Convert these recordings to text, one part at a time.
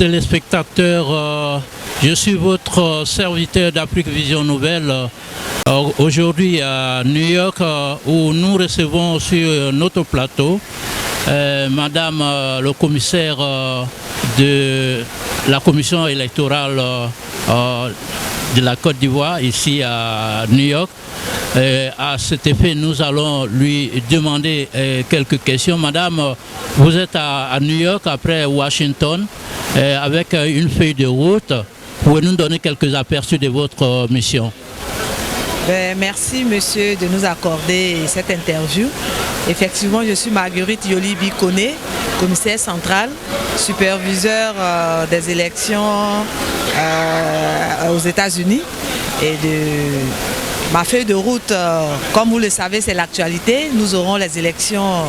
téléspectateurs, je suis votre serviteur d'Afrique Vision Nouvelle. Aujourd'hui à New York, où nous recevons sur notre plateau Madame le commissaire de la commission électorale de la Côte d'Ivoire, ici à New York. À cet effet, nous allons lui demander quelques questions. Madame, vous êtes à New York après Washington avec une feuille de route. Pouvez-vous nous donner quelques aperçus de votre mission? Merci monsieur de nous accorder cette interview. Effectivement, je suis Marguerite Yoli-Bikone, commissaire central, superviseur des élections aux États-Unis. Et ma feuille de route, comme vous le savez, c'est l'actualité. Nous aurons les élections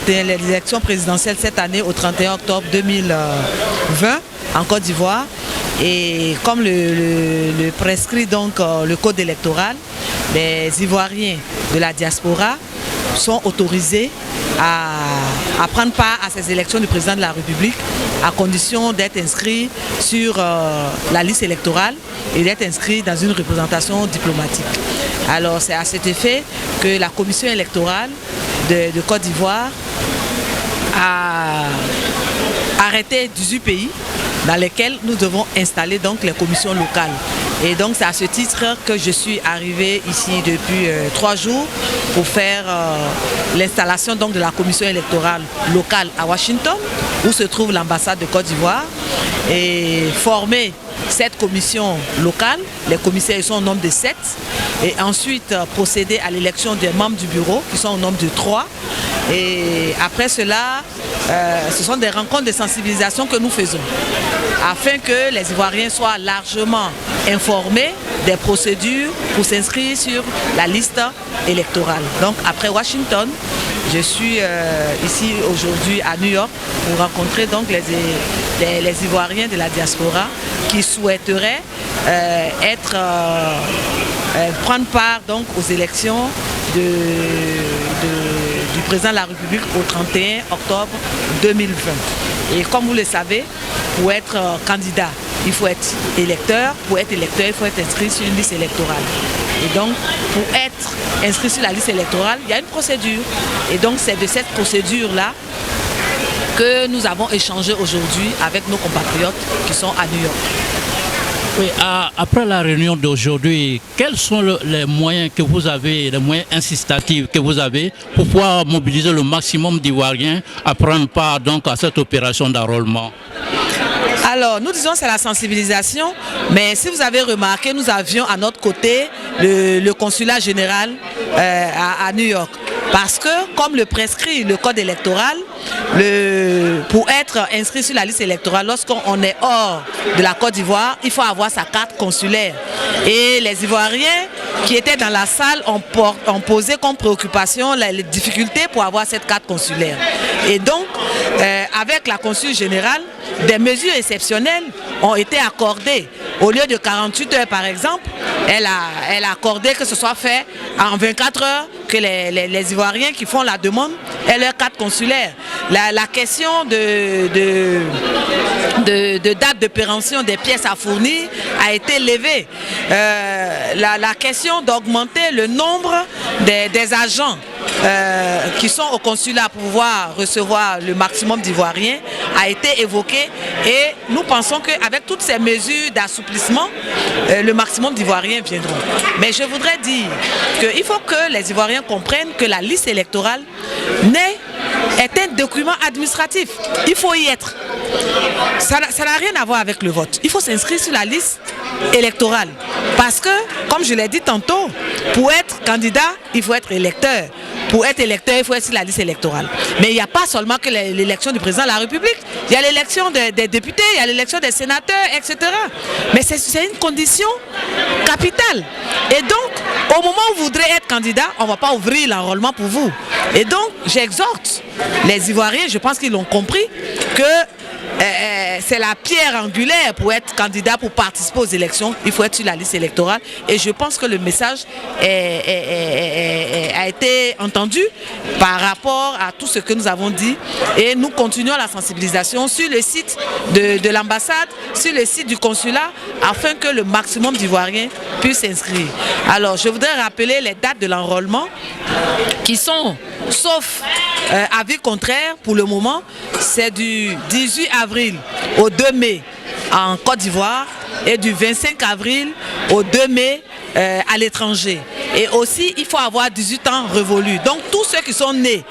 les élections présidentielles cette année au 31 octobre 2020 en Côte d'Ivoire. Et comme le prescrit donc le code électoral, les Ivoiriens de la diaspora sont autorisés à prendre part à ces élections du président de la République à condition d'être inscrits sur la liste électorale et d'être inscrits dans une représentation diplomatique. Alors c'est à cet effet que la commission électorale de Côte d'Ivoire a arrêté 18 pays dans lesquels nous devons installer donc les commissions locales. Et donc c'est à ce titre que je suis arrivée ici depuis 3 jours pour faire l'installation donc de la commission électorale locale à Washington, où se trouve l'ambassade de Côte d'Ivoire, et former cette commission locale. Les commissaires sont au nombre de 7, et ensuite procéder à l'élection des membres du bureau qui sont au nombre de 3. Et après cela, ce sont des rencontres de sensibilisation que nous faisons afin que les Ivoiriens soient largement informés des procédures pour s'inscrire sur la liste électorale. Donc après Washington, je suis ici aujourd'hui à New York pour rencontrer donc les Ivoiriens de la diaspora qui souhaiteraient prendre part donc aux élections du président de la République au 31 octobre 2020. Et comme vous le savez, pour être candidat, il faut être électeur. Pour être électeur, il faut être inscrit sur une liste électorale. Et donc, pour être inscrit sur la liste électorale, il y a une procédure. Et donc, c'est de cette procédure-là que nous avons échangé aujourd'hui avec nos compatriotes qui sont à New York. Oui, après la réunion d'aujourd'hui, quels sont les moyens que vous avez, les moyens incitatifs que vous avez pour pouvoir mobiliser le maximum d'Ivoiriens à prendre part donc à cette opération d'enrôlement? Alors, nous disons que c'est la sensibilisation, mais si vous avez remarqué, nous avions à notre côté le consulat général à New York. Parce que, comme le prescrit le code électoral, pour être inscrit sur la liste électorale, lorsqu'on est hors de la Côte d'Ivoire, il faut avoir sa carte consulaire. Et les Ivoiriens qui étaient dans la salle ont posé comme préoccupation les difficultés pour avoir cette carte consulaire. Et donc, avec la consul générale, des mesures exceptionnelles ont été accordées. Au lieu de 48 heures par exemple, elle a accordé que ce soit fait en 24 heures, que les Ivoiriens qui font la demande aient leur carte consulaire. La question de date de péremption des pièces à fournir a été levée. La question d'augmenter le nombre des agents qui sont au consulat pour pouvoir recevoir le maximum d'Ivoiriens a été évoquée, et nous pensons qu'avec toutes ces mesures d'assouplissement, le maximum d'Ivoiriens viendront. Mais je voudrais dire qu'il faut que les Ivoiriens comprennent que la liste électorale est un document administratif. Il faut y être. Ça n'a rien à voir avec le vote. Il faut s'inscrire sur la liste électorale. Parce que, comme je l'ai dit tantôt, pour être candidat, il faut être électeur. Pour être électeur, il faut être sur la liste électorale. Mais il n'y a pas seulement que l'élection du président de la République. Il y a l'élection des députés, il y a l'élection des sénateurs, etc. Mais c'est une condition capitale. Et donc, au moment où vous voudrez être candidat, on ne va pas ouvrir l'enrôlement pour vous. Et donc, j'exhorte les Ivoiriens, je pense qu'ils l'ont compris, que c'est la pierre angulaire pour être candidat, pour participer aux élections. Il faut être sur la liste électorale. Et je pense que le message a été entendu par rapport à tout ce que nous avons dit. Et nous continuons la sensibilisation sur le site de l'ambassade, sur le site du consulat, afin que le maximum d'Ivoiriens puissent s'inscrire. Alors, je voudrais rappeler les dates de l'enrôlement qui sont, sauf avis contraire pour le moment, c'est du 18 avril au 2 mai en Côte d'Ivoire et du 25 avril au 2 mai à l'étranger. Et aussi, il faut avoir 18 ans révolus. Donc, tous ceux qui sont nés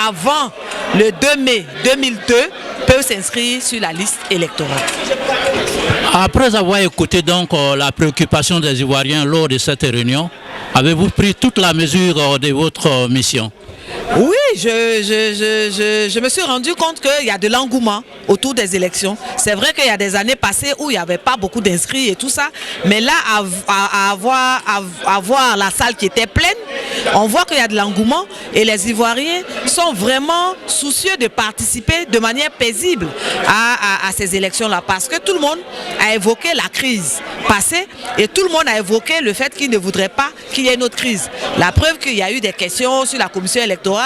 avant le 2 mai 2002 peuvent s'inscrire sur la liste électorale. Après avoir écouté donc la préoccupation des Ivoiriens lors de cette réunion, avez-vous pris toute la mesure de votre mission? Oui, je me suis rendu compte qu'il y a de l'engouement autour des élections. C'est vrai qu'il y a des années passées où il n'y avait pas beaucoup d'inscrits et tout ça, mais là, à voir la salle qui était pleine, on voit qu'il y a de l'engouement et les Ivoiriens sont vraiment soucieux de participer de manière paisible à ces élections-là, parce que tout le monde a évoqué la crise passée et tout le monde a évoqué le fait qu'il ne voudrait pas qu'il y ait une autre crise. La preuve qu'il y a eu des questions sur la commission électorale,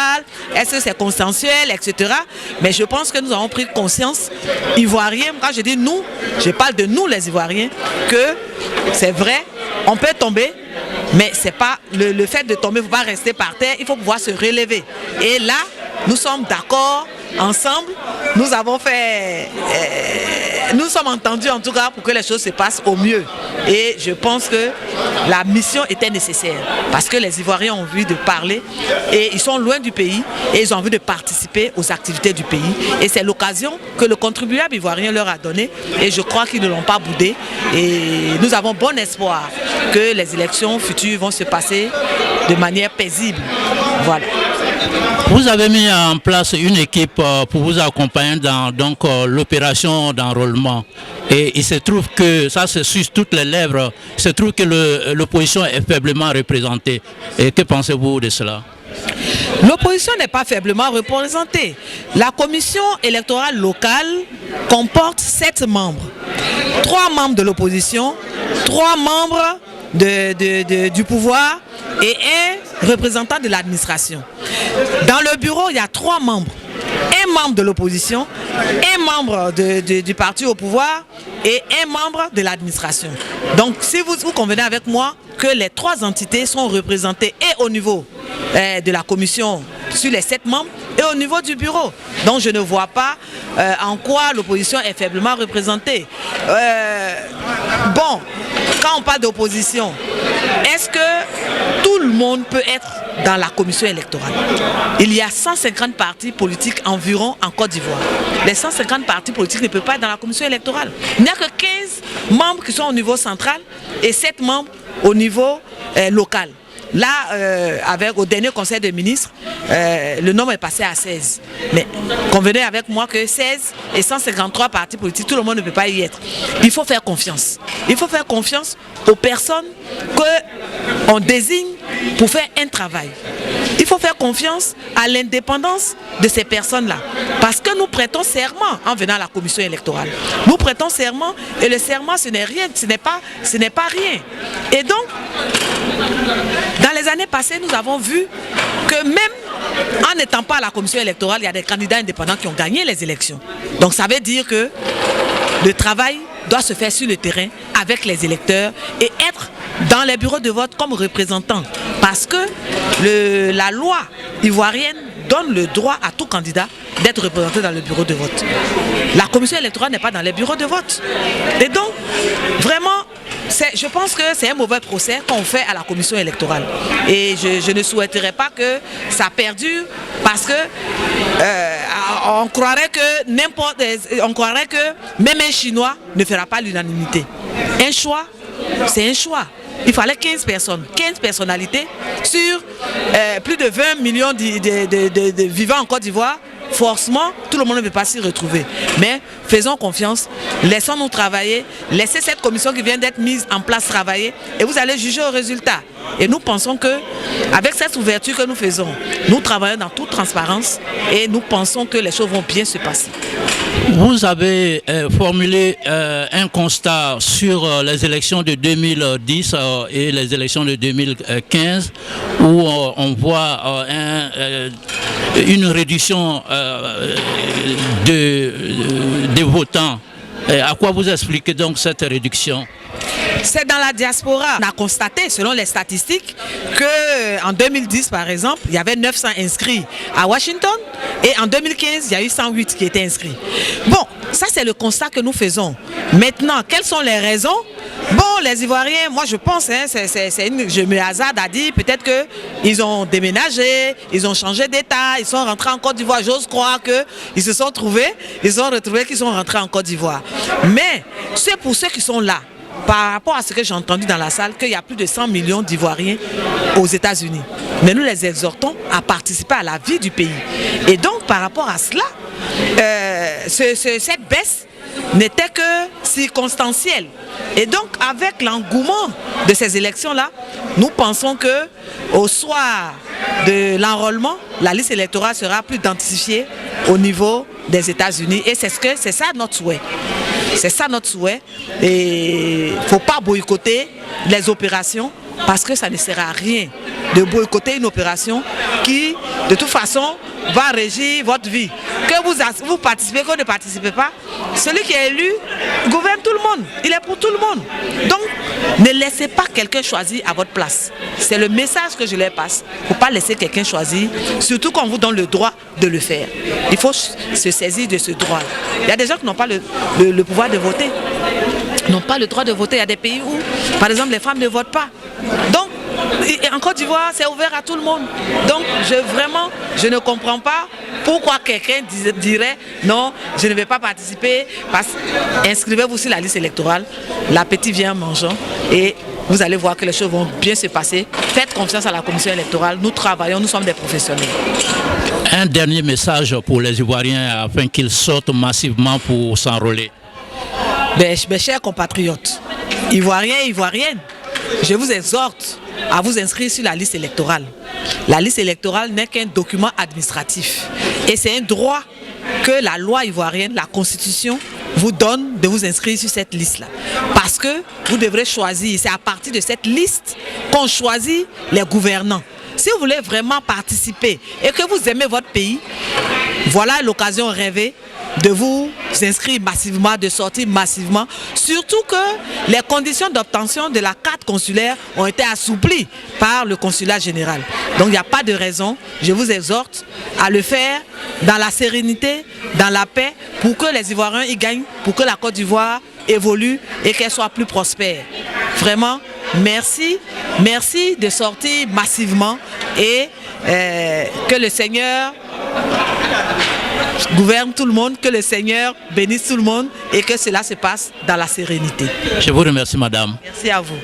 est-ce que c'est consensuel, etc. Mais je pense que nous avons pris conscience, Ivoiriens, quand je dis nous, je parle de nous les Ivoiriens, que c'est vrai, on peut tomber, mais c'est pas le fait de tomber, il ne faut pas rester par terre, il faut pouvoir se relever. Et là, nous sommes d'accord, ensemble, nous avons fait... nous sommes entendus en tout cas pour que les choses se passent au mieux. Et je pense que la mission était nécessaire parce que les Ivoiriens ont envie de parler et ils sont loin du pays et ils ont envie de participer aux activités du pays. Et c'est l'occasion que le contribuable ivoirien leur a donnée et je crois qu'ils ne l'ont pas boudé. Et nous avons bon espoir que les élections futures vont se passer de manière paisible. Voilà. Vous avez mis en place une équipe pour vous accompagner dans l'opération d'enrôlement. Et il se trouve que, ça c'est sur toutes les lèvres, il se trouve que l'opposition est faiblement représentée. Et que pensez-vous de cela? L'opposition n'est pas faiblement représentée. La commission électorale locale comporte 7 membres. 3 membres de l'opposition, 3 membres du pouvoir et un représentant de l'administration. Dans le bureau, il y a 3 membres. Un membre de l'opposition, un membre du parti au pouvoir et un membre de l'administration. Donc, si vous convenez avec moi que les 3 entités sont représentées et au niveau de la commission sur les 7 membres et au niveau du bureau. Donc, je ne vois pas en quoi l'opposition est faiblement représentée. Bon, quand on parle d'opposition, est-ce que tout le monde peut être dans la commission électorale? Il y a 150 partis politiques environ en Côte d'Ivoire. Les 150 partis politiques ne peuvent pas être dans la commission électorale. Il n'y a que 15 membres qui sont au niveau central et 7 membres au niveau local. Là, au dernier conseil des ministres, le nombre est passé à 16. Mais convenez avec moi que 16 et 153 partis politiques, tout le monde ne peut pas y être. Il faut faire confiance. Il faut faire confiance aux personnes qu'on désigne pour faire un travail. Il faut faire confiance à l'indépendance de ces personnes-là. Parce que nous prêtons serment en venant à la commission électorale. Nous prêtons serment et le serment, ce n'est rien, ce n'est pas rien. Et donc, dans les années passées, nous avons vu que même en n'étant pas à la commission électorale, il y a des candidats indépendants qui ont gagné les élections. Donc ça veut dire que le travail doit se faire sur le terrain avec les électeurs et être dans les bureaux de vote comme représentants. Parce que la loi ivoirienne donne le droit à tout candidat d'être représenté dans le bureau de vote. La commission électorale n'est pas dans les bureaux de vote. Et donc, vraiment, je pense que c'est un mauvais procès qu'on fait à la commission électorale. Et je ne souhaiterais pas que ça perdure parce que on croirait que même un Chinois ne fera pas l'unanimité. Un choix, c'est un choix. Il fallait 15 personnes, 15 personnalités sur plus de 20 millions de vivants en Côte d'Ivoire. Forcément, tout le monde ne peut pas s'y retrouver. Mais faisons confiance, laissons-nous travailler, laissez cette commission qui vient d'être mise en place travailler et vous allez juger au résultat. Et nous pensons que, avec cette ouverture que nous faisons, nous travaillons dans toute transparence et nous pensons que les choses vont bien se passer. Vous avez formulé un constat sur les élections de 2010 et les élections de 2015 où on voit une réduction des votants. À quoi vous expliquez donc cette réduction? C'est dans la diaspora. On a constaté, selon les statistiques, qu'en 2010, par exemple, il y avait 900 inscrits à Washington et en 2015, il y a eu 108 qui étaient inscrits. Bon, ça c'est le constat que nous faisons. Maintenant, quelles sont les raisons? Bon, les Ivoiriens, moi je pense, hein, je me hasarde à dire peut-être qu'ils ont déménagé, ils ont changé d'état, ils sont rentrés en Côte d'Ivoire. J'ose croire qu'ils se sont trouvés, ils ont retrouvé qu'ils sont rentrés en Côte d'Ivoire. Mais c'est pour ceux qui sont là. Par rapport à ce que j'ai entendu dans la salle, qu'il y a plus de 100 millions d'Ivoiriens aux États-Unis. Mais nous les exhortons à participer à la vie du pays. Et donc, par rapport à cela, cette baisse n'était que circonstancielle. Et donc, avec l'engouement de ces élections-là, nous pensons qu'au soir de l'enrôlement, la liste électorale sera plus densifiée au niveau des États-Unis. Et c'est ça notre souhait. C'est ça notre souhait. Et il ne faut pas boycotter les opérations parce que ça ne sert à rien de boycotter une opération qui, de toute façon, va régir votre vie. Que vous participez, que vous ne participez pas, celui qui est élu gouverne tout le monde. Il est pour tout le monde. Donc, ne laissez pas quelqu'un choisir à votre place. C'est le message que je leur passe. Il ne faut pas laisser quelqu'un choisir, surtout quand on vous donne le droit de le faire. Il faut se saisir de ce droit. Il y a des gens qui n'ont pas le pouvoir de voter. N'ont pas le droit de voter. Il y a des pays où, par exemple, les femmes ne votent pas. Donc, en Côte d'Ivoire, c'est ouvert à tout le monde. Donc, je ne comprends pas pourquoi quelqu'un dirait non, je ne vais pas participer. Inscrivez-vous sur la liste électorale, l'appétit vient en mangeant et vous allez voir que les choses vont bien se passer. Faites confiance à la commission électorale, nous travaillons, nous sommes des professionnels. Un dernier message pour les Ivoiriens afin qu'ils sortent massivement pour s'enrôler. Mes chers compatriotes, Ivoiriens et Ivoiriennes, je vous exhorte à vous inscrire sur la liste électorale. La liste électorale n'est qu'un document administratif et c'est un droit que la loi ivoirienne, la Constitution, vous donne de vous inscrire sur cette liste-là. Parce que vous devrez choisir, c'est à partir de cette liste qu'on choisit les gouvernants. Si vous voulez vraiment participer et que vous aimez votre pays, voilà l'occasion rêvée de vous inscrire massivement, de sortir massivement, surtout que les conditions d'obtention de la carte consulaire ont été assouplies par le consulat général. Donc il n'y a pas de raison, je vous exhorte à le faire dans la sérénité, dans la paix, pour que les Ivoiriens y gagnent, pour que la Côte d'Ivoire évolue et qu'elle soit plus prospère. Vraiment, merci de sortir massivement et que le Seigneur gouverne tout le monde, que le Seigneur bénisse tout le monde et que cela se passe dans la sérénité. Je vous remercie, madame. Merci à vous.